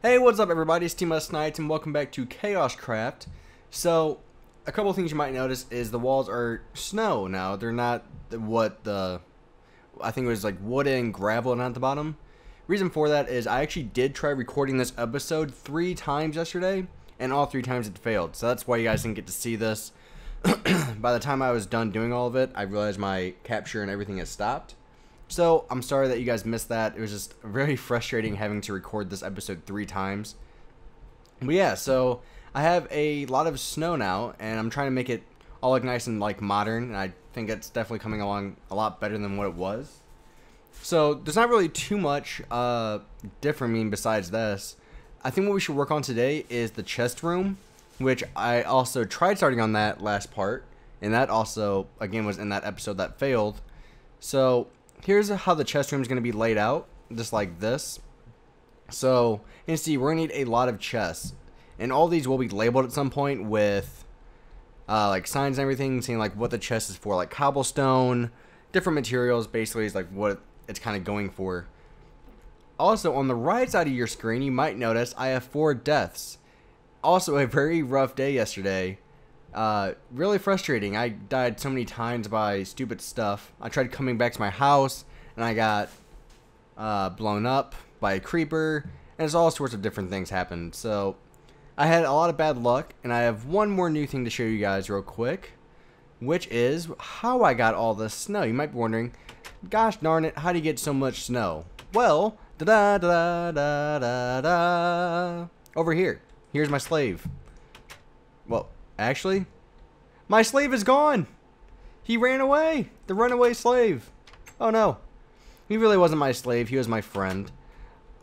Hey, what's up everybody, it's Team Nights and welcome back to KaoshKraft. So, a couple of things you might notice is the walls are snow now. They're not what I think it was like wood and gravel and at the bottom. Reason for that is I actually did try recording this episode 3 times yesterday, and all 3 times it failed. So that's why you guys didn't get to see this. By the time I was done doing all of it, I realized my capture and everything has stopped. So, I'm sorry that you guys missed that. It was just very frustrating having to record this episode 3 times. But yeah, so I have a lot of snow now, and I'm trying to make it all look nice and like modern, and I think it's definitely coming along a lot better than what it was. So, there's not really too much different besides this. I think what we should work on today is the chest room, which I also tried starting on that last part, and that also, again, was in that episode that failed. So, here's how the chest room is going to be laid out, just like this. So, you can see we're going to need a lot of chests. And all these will be labeled at some point with like signs and everything, saying like what the chest is for, like cobblestone, different materials, basically is like what it's kind of going for. Also, on the right side of your screen, you might notice I have 4 deaths. Also, a very rough day yesterday. Really frustrating. I died so many times by stupid stuff. I tried coming back to my house, and I got blown up by a creeper, and it's all sorts of different things happened. So, I had a lot of bad luck, and I have one more new thing to show you guys real quick, which is how I got all this snow. You might be wondering, gosh darn it, how do you get so much snow? Well, da-da-da-da-da-da-da. Over here. Here's my slave. Well, actually, my slave is gone. He ran away. The runaway slave. Oh no. He really wasn't my slave. He was my friend.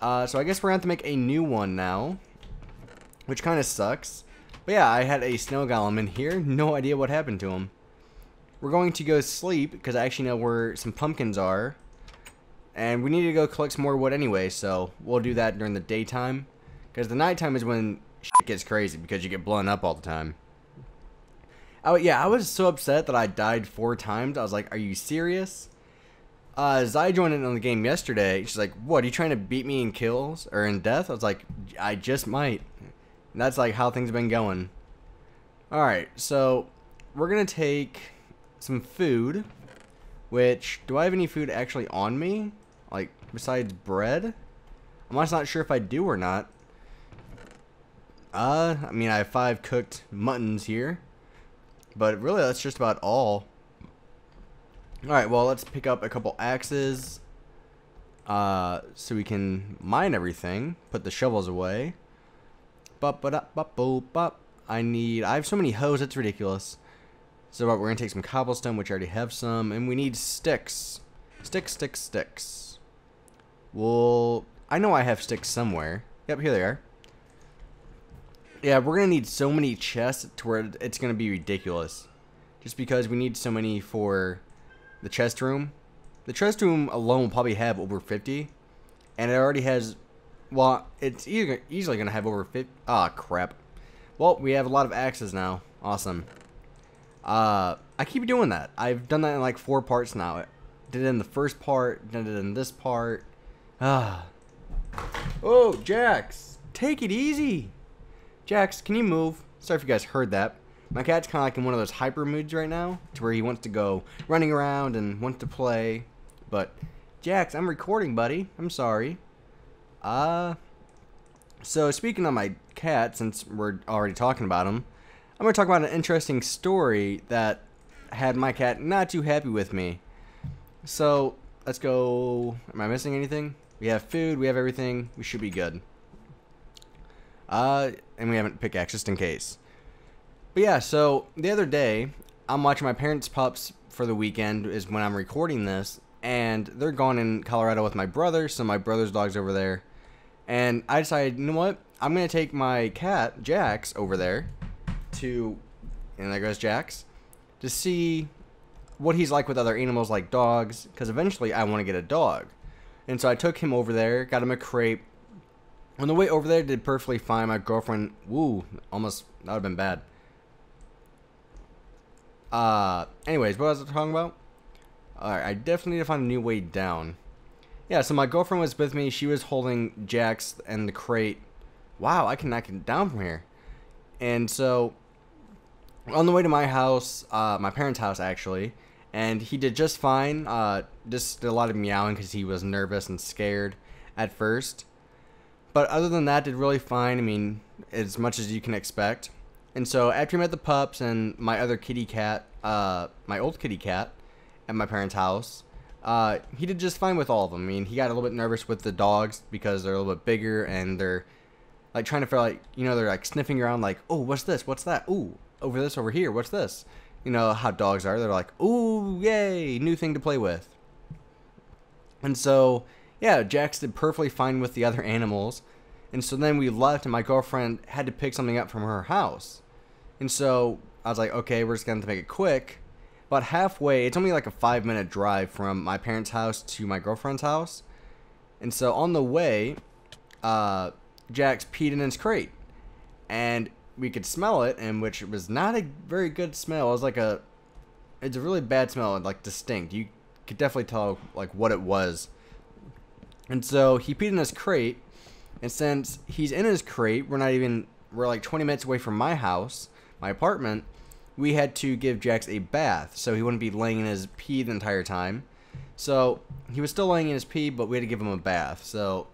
So I guess we're going to have to make a new one now, which kind of sucks. But yeah, I had a snow golem in here. No idea what happened to him. We're going to go sleep because I actually know where some pumpkins are. And we need to go collect some more wood anyway, so we'll do that during the daytime. Because the nighttime is when shit gets crazy because you get blown up all the time. Oh yeah, I was so upset that I died 4 times. I was like, are you serious? Zai joined in on the game yesterday. She's like, what, are you trying to beat me in kills or in death? I was like, I just might. And that's like how things have been going. Alright, so we're going to take some food. Which, do I have any food actually on me? Like, besides bread? I'm just not sure if I do or not. I mean, I have 5 cooked muttons here. But really, that's just about all. Alright, well, let's pick up a couple axes. So we can mine everything. Put the shovels away. I have so many hoes, it's ridiculous. So we're going to take some cobblestone, which I already have some. And we need sticks. Sticks. Well, I know I have sticks somewhere. Yep, here they are. Yeah, we're going to need so many chests to where it's going to be ridiculous. Just because we need so many for the chest room. The chest room alone will probably have over 50. And it already has, well, it's easily going to have over 50. Ah, crap. Well, we have a lot of axes now. Awesome. I keep doing that. I've done that in like 4 parts now. I did it in the first part, did it in this part. Ah. Oh, Jax, take it easy. Jax, can you move? Sorry if you guys heard that. My cat's kind of like in one of those hyper moods right now, to where he wants to go running around and wants to play. But, Jax, I'm recording, buddy. I'm sorry. So speaking of my cat, since we're already talking about him, I'm going to talk about an interesting story that had my cat not too happy with me. So, let's go. Am I missing anything? We have food, we have everything. We should be good. And we haven't pickaxe just in case. But yeah, so the other day, I'm watching my parents' pups for the weekend is when I'm recording this. And they're gone in Colorado with my brother, so my brother's dog's over there. And I decided, you know what? I'm going to take my cat, Jax, over there to, and there goes Jax, to see what he's like with other animals like dogs, because eventually I want to get a dog. And so I took him over there, got him a crate. On the way over there, did perfectly fine. My girlfriend, woo, almost, that would have been bad. Anyways, what was I talking about? Alright, I definitely need to find a new way down. Yeah, so my girlfriend was with me. She was holding Jax and the crate wow, I can knock it down from here. And so on the way to my house, my parents' house actually, and he did just fine. Just did a lot of meowing because he was nervous and scared at first. But other than that, did really fine. I mean, as much as you can expect. And so after he met the pups and my other kitty cat, my old kitty cat, at my parents' house, he did just fine with all of them. I mean, he got a little bit nervous with the dogs because they're a little bit bigger and they're like trying to feel like, you know, they're like sniffing around like, oh, what's this? What's that? Ooh, over this, over here. What's this? You know how dogs are. They're like, ooh, yay, new thing to play with. And so, yeah, Jax did perfectly fine with the other animals. And so then we left and my girlfriend had to pick something up from her house. And so I was like, okay, we're just going to make it quick. About halfway, it's only like a 5-minute drive from my parents' house to my girlfriend's house. And so on the way, Jax peed in his crate. And we could smell it, and which was not a very good smell. It was like it's a really bad smell, like distinct. You could definitely tell like what it was. And so he peed in his crate. And since he's in his crate, we're like 20 minutes away from my house, my apartment. We had to give Jax a bath so he wouldn't be laying in his pee the entire time. So he was still laying in his pee, but we had to give him a bath. So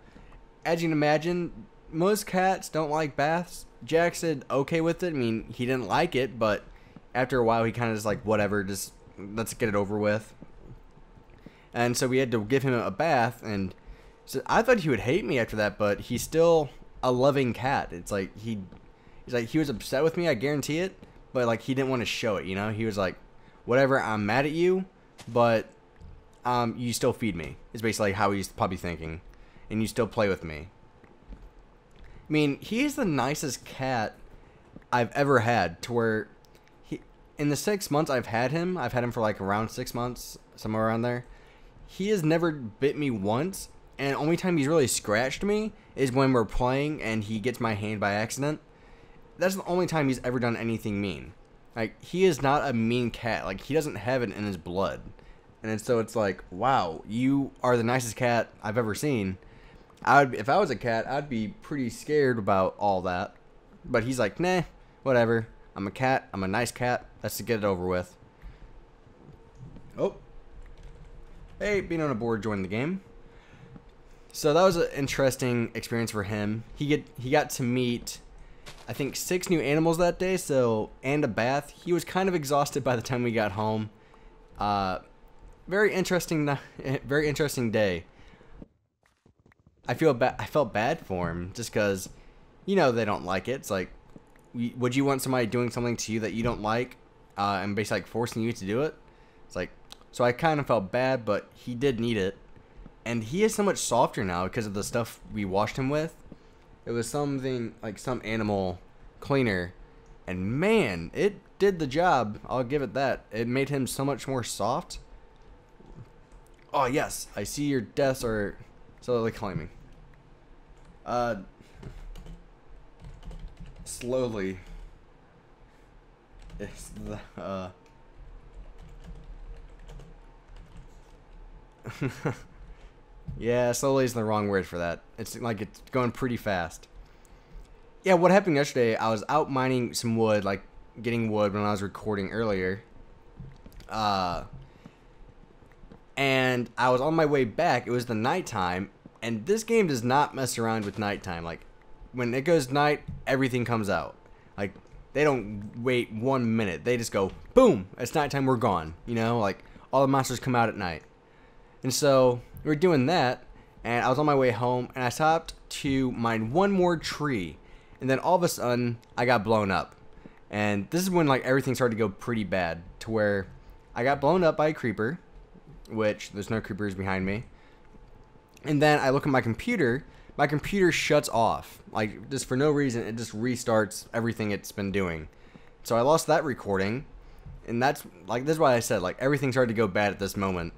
as you can imagine, most cats don't like baths. Jax did okay with it. I mean, he didn't like it, but after a while he kind of just like, whatever, just let's get it over with. And so we had to give him a bath, and so I thought he would hate me after that, but he's still a loving cat. It's like he was upset with me, I guarantee it. But like he didn't want to show it, you know. He was like, "Whatever, I'm mad at you, but you still feed me." Is basically how he's probably thinking, and you still play with me. I mean, he's the nicest cat I've ever had. To where in the 6 months I've had him for like around 6 months, somewhere around there. He has never bit me once, and the only time he's really scratched me is when we're playing and he gets my hand by accident. That's the only time he's ever done anything mean. Like, he is not a mean cat. Like, he doesn't have it in his blood. And so it's like, wow, you are the nicest cat I've ever seen. If I was a cat, I'd be pretty scared about all that. But he's like, nah, whatever. I'm a cat. I'm a nice cat. Let's get it over with. Oh. Hey, being on a board joined the game. So that was an interesting experience for him. He got to meet, I think, 6 new animals that day, and a bath. He was kind of exhausted by the time we got home. Very interesting day. I felt bad for him just because, you know, they don't like it. It's like, would you want somebody doing something to you that you don't like, and basically like forcing you to do it? It's like, so I kind of felt bad, but he did need it, and he is so much softer now because of the stuff we washed him with. It was something like some animal cleaner, and man, it did the job. I'll give it that. It made him so much more soft. Oh yes, I see your deaths are slowly climbing. Slowly. It's the yeah, slowly is the wrong word for that. It's like it's going pretty fast. Yeah, what happened yesterday, I was out mining some wood, like getting wood when I was recording earlier. And I was on my way back. It was the nighttime, and this game does not mess around with nighttime. Like, when it goes night, everything comes out. Like, they don't wait 1 minute. They just go, boom, it's nighttime, we're gone. You know, like, all the monsters come out at night. And so, we were doing that, and I was on my way home, and I stopped to mine one more tree. And then all of a sudden, I got blown up. And this is when, like, everything started to go pretty bad, to where I got blown up by a creeper, which there's no creepers behind me. And then I look at my computer shuts off. Like, just for no reason, it just restarts everything it's been doing. So I lost that recording, and that's, like, this is why I said, like, everything started to go bad at this moment.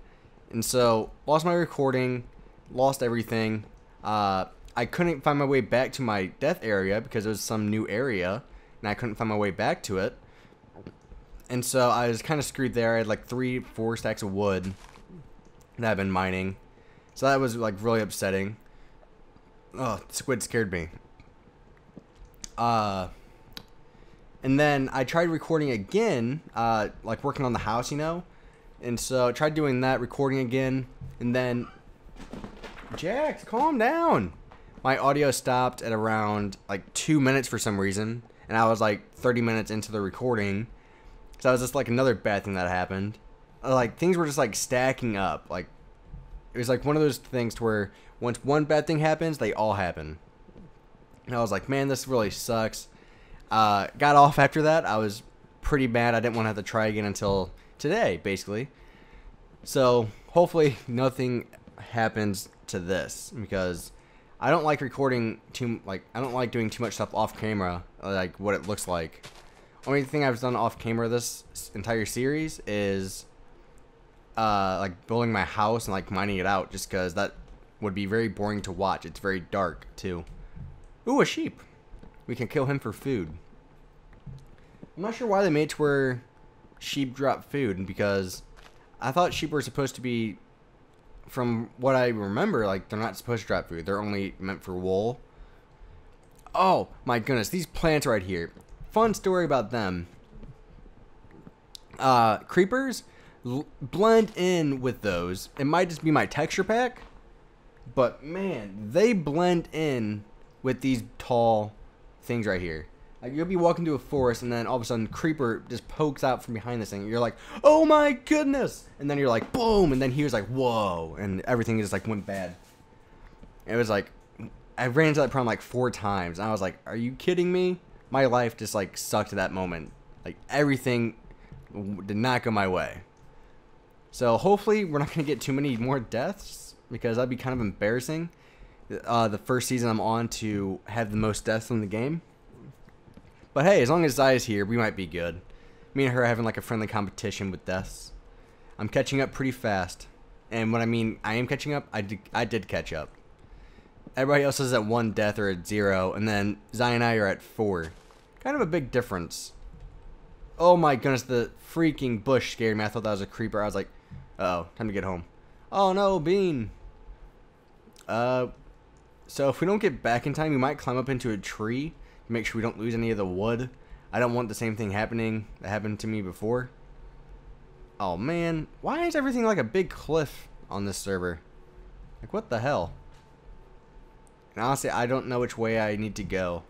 And so, lost my recording, lost everything. I couldn't find my way back to my death area because it was some new area, and I couldn't find my way back to it. And so I was kind of screwed there. I had like 3-4 stacks of wood that I've been mining. So that was like really upsetting. Oh, squid scared me. And then I tried recording again, like working on the house, you know? And so I tried doing that, recording again, and then... Jax, calm down! My audio stopped at around, like, 2 minutes for some reason, and I was, like, 30 minutes into the recording. So that was just, like, another bad thing that happened. Like, things were just, like, stacking up. Like, it was, like, one of those things to where once one bad thing happens, they all happen. And I was like, man, this really sucks. Got off after that. I was pretty bad. I didn't want to have to try again until today, basically. So hopefully nothing happens to this, because I don't like recording I don't like doing too much stuff off camera, like what it looks like. Only thing I've done off camera this entire series is like building my house and like mining it out, just because that would be very boring to watch. It's very dark too. Ooh, a sheep. We can kill him for food. I'm not sure why they made it to where sheep drop food, because I thought sheep were supposed to be, from what I remember, like, they're not supposed to drop food. They're only meant for wool. Oh, my goodness. These plants right here. Fun story about them. Creepers blend in with those. It might just be my texture pack, but, man, they blend in with these tall things right here. Like, you'll be walking through a forest, and then all of a sudden, creeper just pokes out from behind this thing. And you're like, oh my goodness! And then you're like, boom! And then he was like, whoa! And everything just like went bad. It was like, I ran into that problem like 4 times, and I was like, are you kidding me? My life just like sucked at that moment. Like, everything did not go my way. So hopefully, we're not gonna get too many more deaths, because that'd be kind of embarrassing. The first season I'm on to have the most deaths in the game. But hey, as long as Zaya's here, we might be good. Me and her are having like a friendly competition with deaths. I'm catching up pretty fast. And when I mean I am catching up, I did catch up. Everybody else is at 1 death or at 0, and then Zaya and I are at 4. Kind of a big difference. Oh my goodness, the freaking bush scared me. I thought that was a creeper. I was like, uh-oh, time to get home. Oh no, Bean. So if we don't get back in time, we might climb up into a tree. Make sure we don't lose any of the wood. I don't want the same thing happening that happened to me before. Oh man, why is everything like a big cliff on this server? Like, what the hell? And honestly, I don't know which way I need to go.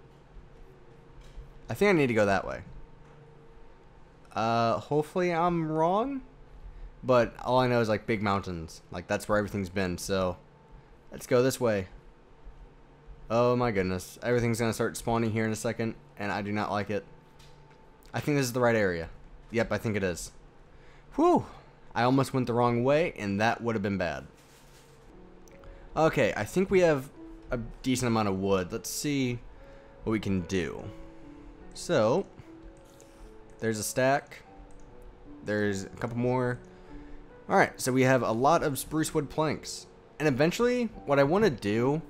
I think I need to go that way. Hopefully I'm wrong. But all I know is like big mountains. Like, that's where everything's been, so let's go this way. Oh my goodness. Everything's going to start spawning here in a second, and I do not like it. I think this is the right area. Yep, I think it is. Whew. I almost went the wrong way, and that would have been bad. Okay, I think we have a decent amount of wood. Let's see what we can do. So, there's a stack. There's a couple more. Alright, so we have a lot of spruce wood planks. And eventually, what I want to do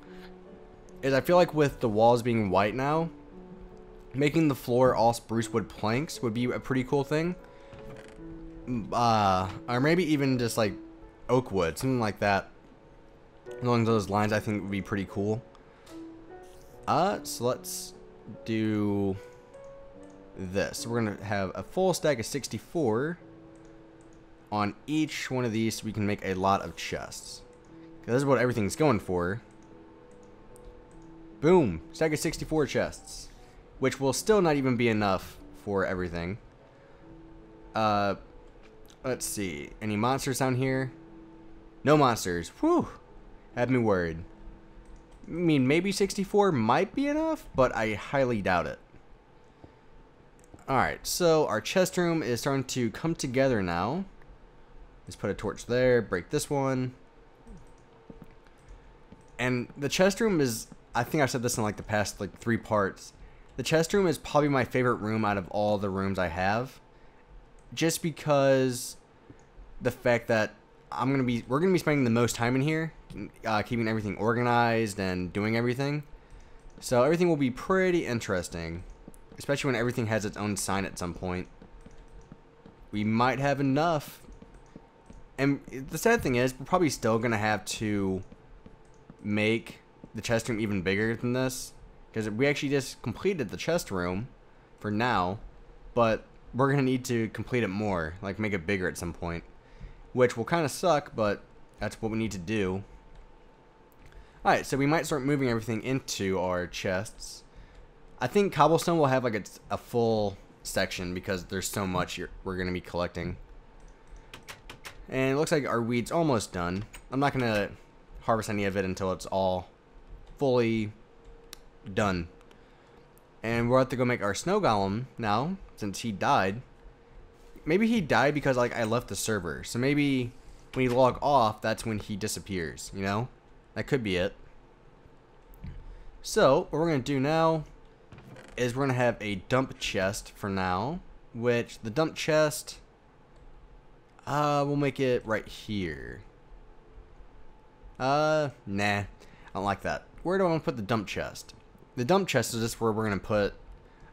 is, I feel like with the walls being white now, making the floor all spruce wood planks would be a pretty cool thing. Or maybe even just like oak wood, something like that. Along those lines, I think would be pretty cool. So let's do this. We're gonna have a full stack of 64 on each one of these, so we can make a lot of chests. 'Cause this is what everything's going for. Boom! Stack of 64 chests. Which will still not even be enough for everything. Let's see. Any monsters down here? No monsters. Whew! Had me worried. I mean, maybe 64 might be enough, but I highly doubt it. Alright, so our chest room is starting to come together now. Let's put a torch there, break this one. And the chest room is, I think I've said this in like the past like 3 parts. The chest room is probably my favorite room out of all the rooms I have. Just because the fact that we're gonna be spending the most time in here, keeping everything organized and doing everything. So everything will be pretty interesting, especially when everything has its own sign at some point. We might have enough. And the sad thing is, we're probably still gonna have to make the chest room even bigger than this, because we actually just completed the chest room for now, but we're gonna need to complete it more, like make it bigger at some point, which will kind of suck, but that's what we need to do. Alright, so we might start moving everything into our chests. I think cobblestone will have like a full section because there's so much we're going to be collecting. And it looks like our wheat's almost done. I'm not going to harvest any of it until it's all fully done. And we'll have to go make our snow golem now, since he died. Maybe he died because like I left the server. So maybe when you log off, that's when he disappears, you know? That could be it. So, what we're going to do now is we're going to have a dump chest for now, which the dump chest, we'll make it right here. Nah, I don't like that. Where do I want to put the dump chest? The dump chest is just where we're going to put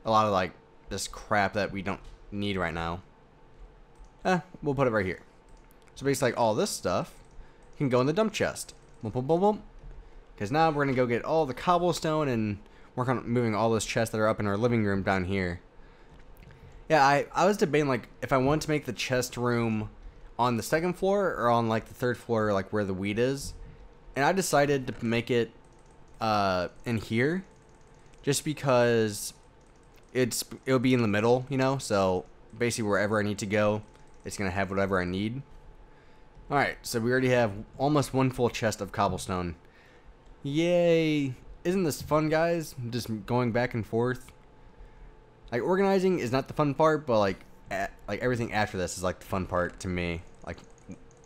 a lot of like this crap that we don't need right now. We'll put it right here. So basically like all this stuff can go in the dump chest. Boom, boom, boom, boom. Because now we're going to go get all the cobblestone and work on moving all those chests that are up in our living room down here. Yeah, I was debating like if I wanted to make the chest room on the second floor or on like the third floor, like where the wheat is. And I decided to make it in here just because it'll be in the middle, you know? So basically wherever I need to go, it's going to have whatever I need. Alright, so we already have almost one full chest of cobblestone. Yay! Isn't this fun, guys? Just going back and forth. Like, organizing is not the fun part, but like everything after this is like the fun part to me. Like,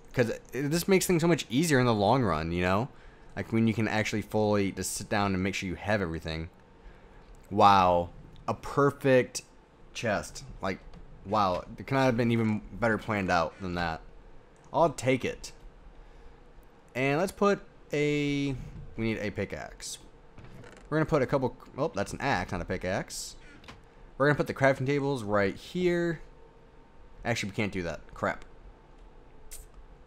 because this makes things so much easier in the long run, you know? Like when you can actually fully just sit down and make sure you have everything. Wow. A perfect chest. Like, wow. It could not have been even better planned out than that. I'll take it. And let's put we need a pickaxe. We're going to put a couple, oh, that's an axe, not a pickaxe. We're going to put the crafting tables right here. Actually, we can't do that. Crap.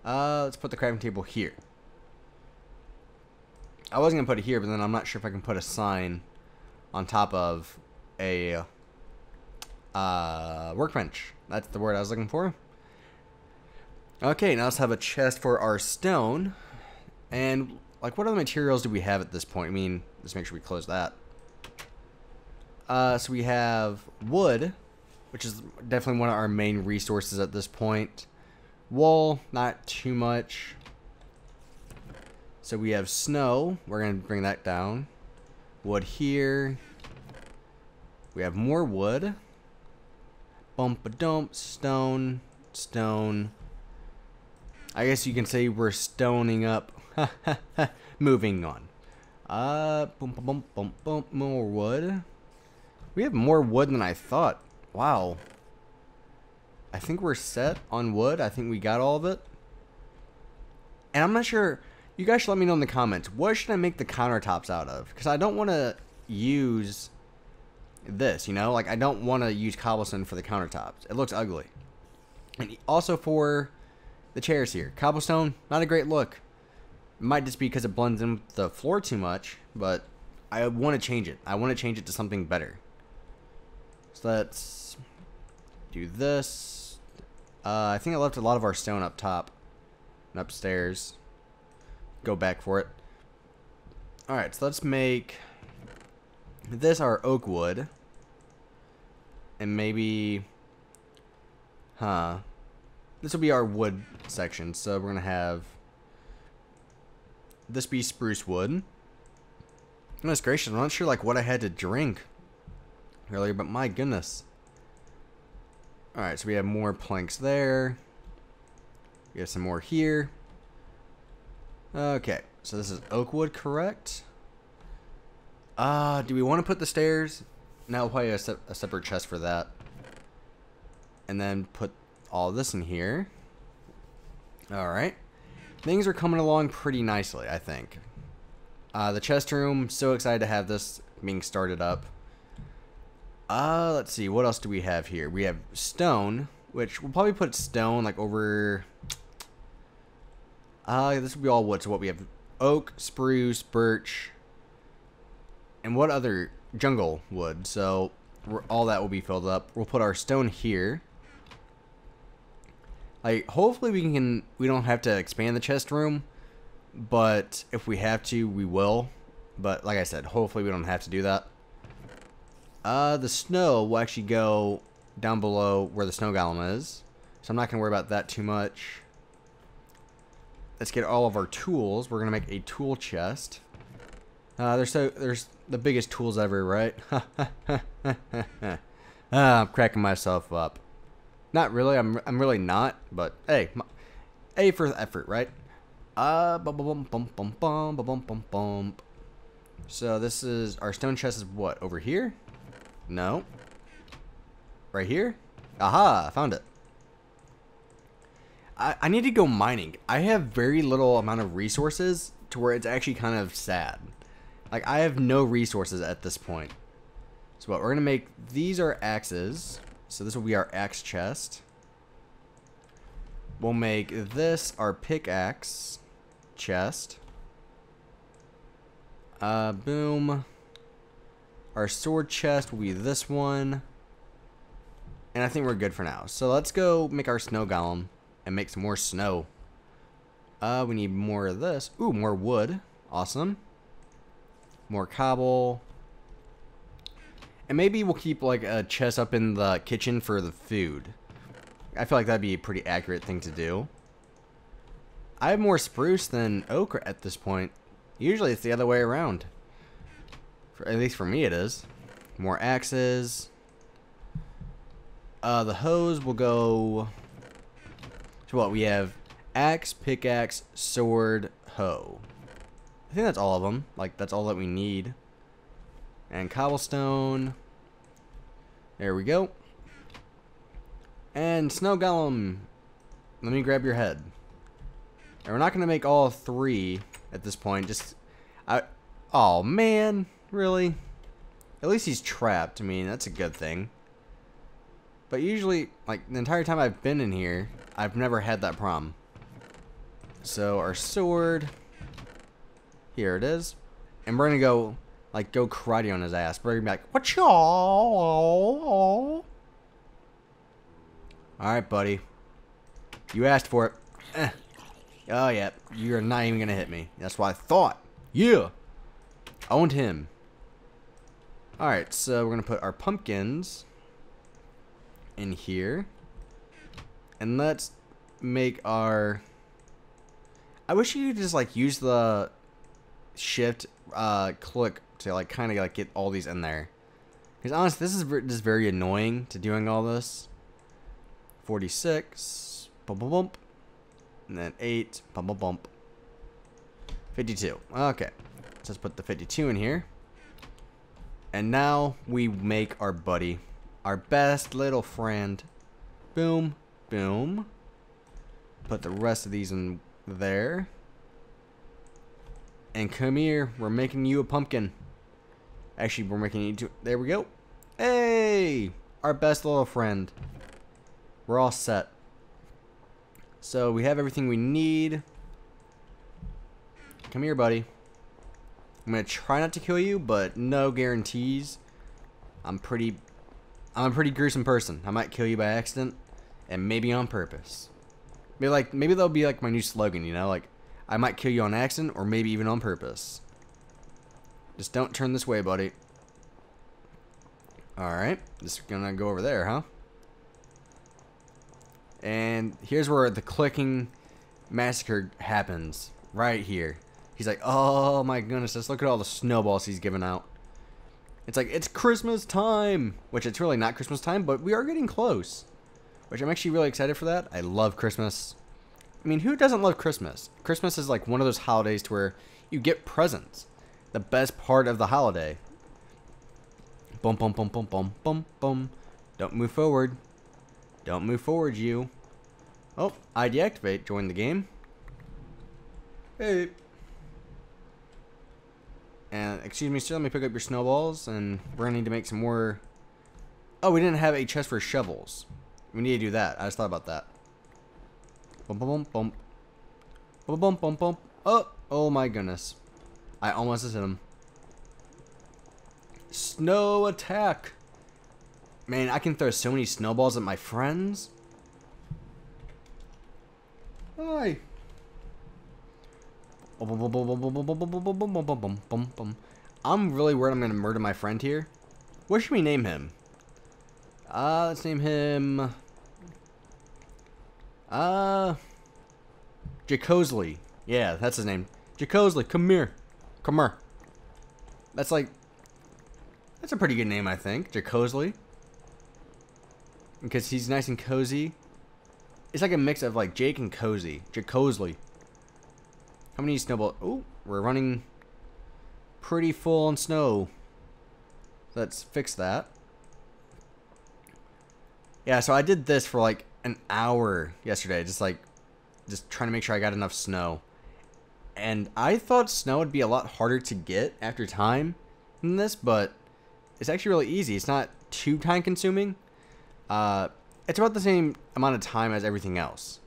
Let's put the crafting table here. I was going to put it here, but then I'm not sure if I can put a sign on top of a workbench. That's the word I was looking for. Okay, now let's have a chest for our stone. And, like, what other materials do we have at this point? I mean, let's make sure we close that. So we have wood, which is definitely one of our main resources at this point. Wool, not too much. So we have snow. We're going to bring that down. Wood here. We have more wood. Bump-a-dump, stone, stone. I guess you can say we're stoning up. Moving on. Bump, bump, bump, bump. More wood. We have more wood than I thought. Wow. I think we're set on wood. I think we got all of it. And I'm not sure. You guys should let me know in the comments. What should I make the countertops out of? Because I don't want to use this, you know? Like, I don't want to use cobblestone for the countertops. It looks ugly. And also for the chairs here. Cobblestone, not a great look. It might just be because it blends in with the floor too much, but I want to change it. I want to change it to something better. So let's do this. I think I left a lot of our stone up top and upstairs. Go back for it. Alright, so let's make this our oak wood. And maybe... This will be our wood section. So we're going to have this be spruce wood. Goodness gracious, I'm not sure like what I had to drink earlier, but my goodness. Alright, so we have more planks there. We have some more here. Okay, so this is oak wood, correct? Do we want to put the stairs? No, we'll probably have a separate chest for that. And then put all this in here. Alright. Things are coming along pretty nicely, I think. The chest room, so excited to have this being started up. Let's see, what else do we have here? We have stone, which we'll probably put stone like over... this will be all wood, so what we have? Oak, spruce, birch. And what other jungle wood, so all that will be filled up. We'll put our stone here. Like, hopefully we don't have to expand the chest room, but if we have to, we will. But like I said, hopefully we don't have to do that. The snow will actually go down below where the snow golem is, so I'm not gonna worry about that too much. Let's get all of our tools. We're gonna make a tool chest. There's the biggest tools ever, right? I'm cracking myself up. Not really. I'm really not. But hey, A for effort, right? So this is our stone chest. Is what, over here? No. Right here? Aha! I found it. I need to go mining. I have very little amount of resources to where it's actually kind of sad. Like, I have no resources at this point. So what, we're going to make, these are axes. So this will be our axe chest. We'll make this our pickaxe chest. Boom. Our sword chest will be this one. And I think we're good for now. So let's go make our snow golem and make some more snow. We need more of this. Ooh, more wood. Awesome. More cobble. And maybe we'll keep like a chest up in the kitchen for the food. I feel like that'd be a pretty accurate thing to do. I have more spruce than oak at this point. Usually it's the other way around. At least for me it is. More axes. The hose will go... So what, we have axe, pickaxe, sword, hoe. I think that's all of them. Like, that's all that we need. And cobblestone. There we go. And snow golem. Let me grab your head. And we're not going to make all three at this point. Just... oh, man. Really? At least he's trapped. I mean, that's a good thing. But usually, like, the entire time I've been in here, I've never had that problem. So, our sword. Here it is. And we're gonna go, like, go karate on his ass. We're gonna be like, what y'all? Alright, buddy. You asked for it. Oh, yeah. You're not even gonna hit me. That's what I thought. Yeah. Owned him. Alright, so we're gonna put our pumpkins in here. And let's make our... I wish you could just, like, use the shift click to, like, kind of, like, get all these in there. Because, honestly, this is just very annoying to doing all this. 46. Bump, bump, bump. And then 8. Bump, bump, bump. 52. Okay. So let's put the 52 in here. And now we make our buddy. Our best little friend. Boom. Boom. Put the rest of these in there. And come here. We're making you a pumpkin. Actually, we're making you two. There we go. Hey! Our best little friend. We're all set. So we have everything we need. Come here, buddy. I'm gonna try not to kill you, but no guarantees. I'm a pretty gruesome person. I might kill you by accident, and maybe on purpose. Maybe that'll be like my new slogan, you know, like I might kill you on accident, or maybe even on purpose. Just don't turn this way, buddy. All right, just gonna go over there, huh? And here's where the clicking massacre happens. Right here. He's like, oh my goodness, just look at all the snowballs he's giving out. It's like, it's Christmas time! Which it's really not Christmas time, but we are getting close. Which I'm actually really excited for that. I love Christmas. I mean, who doesn't love Christmas? Christmas is like one of those holidays to where you get presents. The best part of the holiday. Bum, bum, bum, bum, bum, bum, bum. Don't move forward. Don't move forward, you. Oh, I deactivate. Join the game. Hey. And, excuse me, sir, let me pick up your snowballs, and we're gonna need to make some more... Oh, we didn't have a chest for shovels. We need to do that. I just thought about that. Bump, bump, bump. Bump, bump, bump, bump. Oh, oh my goodness. I almost hit him. Snow attack. Man, I can throw so many snowballs at my friends. Hi. I'm really worried I'm going to murder my friend here. What should we name him? Let's name him... Jacosley. Yeah, that's his name. Jacosley, come here. Come here. That's like... That's a pretty good name, I think. Jacosley. Because he's nice and cozy. It's like a mix of like Jake and Cozy. Jacosley. How many snowballs? Oh, we're running pretty full on snow. Let's fix that. Yeah, so I did this for like an hour yesterday. Just trying to make sure I got enough snow. And I thought snow would be a lot harder to get after time than this, but it's actually really easy. It's not too time consuming. It's about the same amount of time as everything else.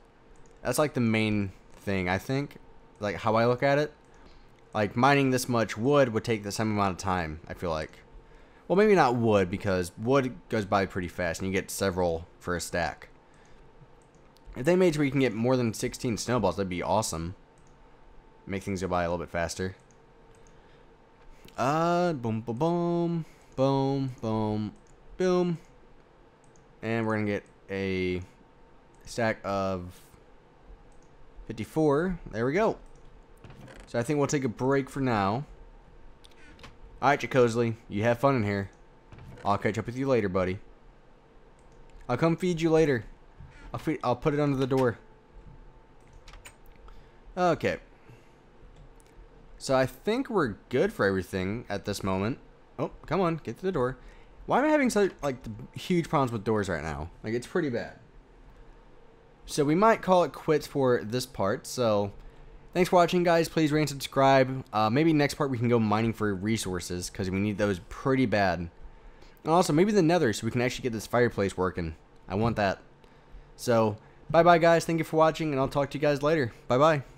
That's like the main thing, I think. Like how I look at it. Like mining this much wood would take the same amount of time, I feel like. Well, maybe not wood, because wood goes by pretty fast and you get several for a stack. If they made it where you can get more than 16 snowballs, that'd be awesome. Make things go by a little bit faster. Boom, boom, boom, boom, boom, boom. And we're gonna get a stack of 54. There we go. So I think we'll take a break for now. Alright, Jacosley, you have fun in here. I'll catch up with you later, buddy. I'll come feed you later. I'll put it under the door. Okay. So I think we're good for everything at this moment. Oh, come on, get to the door. Why am I having such like huge problems with doors right now? Like, it's pretty bad. So we might call it quits for this part. So thanks for watching, guys. Please rate and subscribe. Maybe next part we can go mining for resources, because we need those pretty bad. And also maybe the nether, so we can actually get this fireplace working. I want that. So bye bye, guys. Thank you for watching, and I'll talk to you guys later. Bye bye.